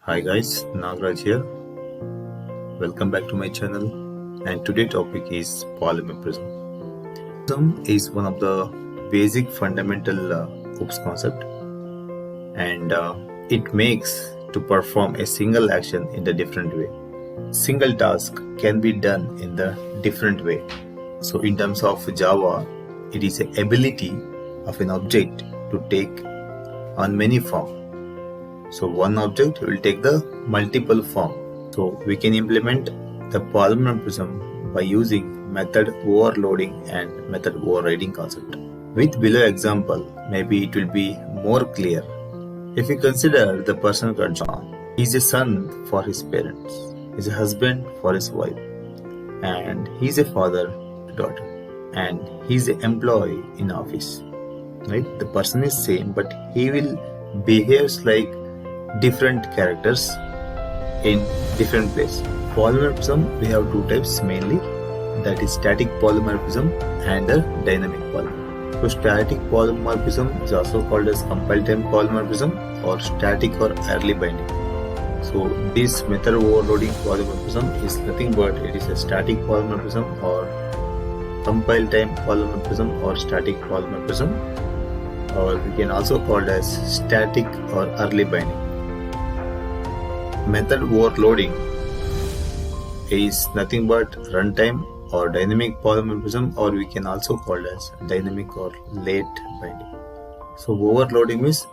Hi guys, Nagraj here. Welcome back to my channel, and today's topic is polymorphism. Polymorphism is one of the basic fundamental OOPs concept, and it makes to perform a single action in a different way. Single task can be done in the different way. So in terms of Java, it is the ability of an object to take on many forms. So one object will take the multiple form. So we can implement the polymorphism by using method overloading and method overriding concept. With below example, maybe it will be more clear. If we consider the person called John, he is a son for his parents, he is a husband for his wife, and he is a father to daughter, and he is an employee in office. Right? The person is same, but he will behaves like different characters in different place. Polymorphism, we have two types mainly, that is static polymorphism and the dynamic polymorphism. So static polymorphism is also called as compile time polymorphism or static or early binding. So this method overloading polymorphism is nothing but it is a static polymorphism or compile time polymorphism or static polymorphism, or we can also call it as static or early binding. Method overloading is nothing but runtime or dynamic polymorphism, or we can also call it as dynamic or late binding. So overloading means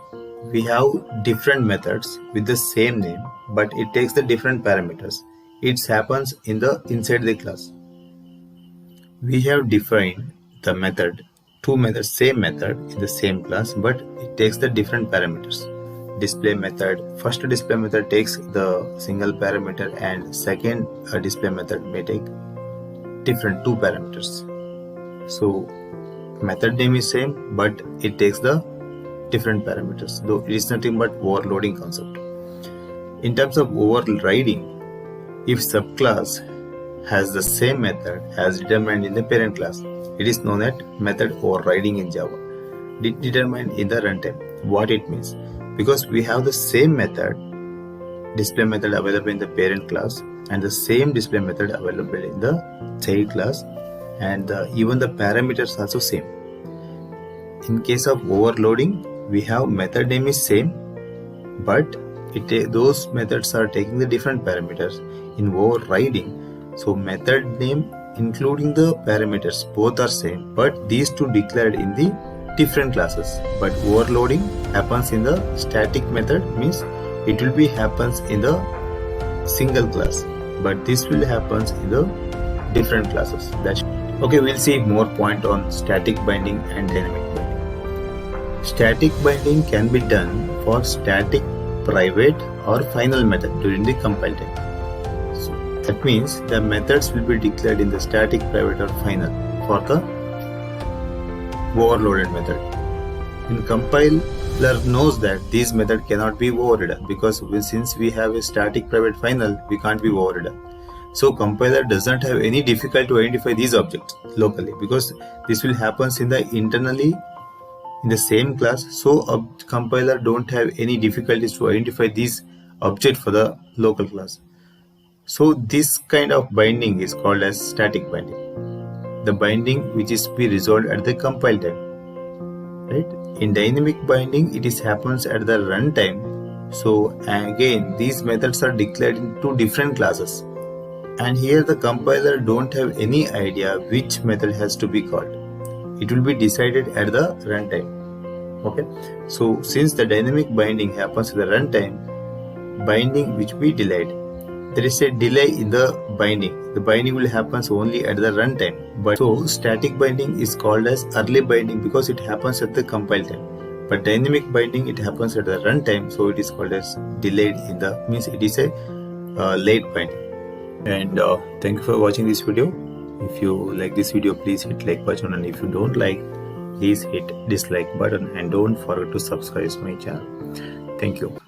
we have different methods with the same name, but it takes the different parameters. It happens inside the class. We have defined the method, two methods, same method in the same class, but it takes the different parameters. Display method, first display method takes the single parameter, and second display method may take different two parameters. So method name is same, but it takes the different parameters, though it is nothing but overloading concept. In terms of overriding, if subclass has the same method as determined in the parent class, it is known as method overriding in Java, determined in the runtime. What it means? Because we have the same method, display method available in the parent class, and the same display method available in the child class, and even the parameters also same. In case of overloading, we have method name is same, but those methods are taking the different parameters. In overriding, so method name including the parameters both are same, but these two declared in the different classes. But overloading happens in the static method, means it will be happens in the single class, but this will happens in the different classes. That's okay. We'll see more point on static binding and dynamic binding. Static binding can be done for static, private or final method during the compile time. So that means the methods will be declared in the static, private or final for the overloaded method. And compiler knows that this method cannot be overridden, because since we have a static, private, final, we can't be overridden. So compiler doesn't have any difficulty to identify these objects locally, because this will happens in the internally in the same class. So compiler don't have any difficulties to identify these object for the local class. So this kind of binding is called as static binding, the binding which is be resolved at the compile time. Right? In dynamic binding, it is happens at the runtime. So again, these methods are declared in two different classes, and here the compiler don't have any idea which method has to be called. It will be decided at the runtime. Okay. So since the dynamic binding happens at the runtime, binding which we delayed, there is a delay in the binding. The binding will happen only at the runtime. But so static binding is called as early binding because it happens at the compile time. But dynamic binding, it happens at the runtime, so it is called as delayed in the, means it is a late binding. And thank you for watching this video. If you like this video, please hit like button, and if you don't like, please hit dislike button, and don't forget to subscribe my channel. Thank you.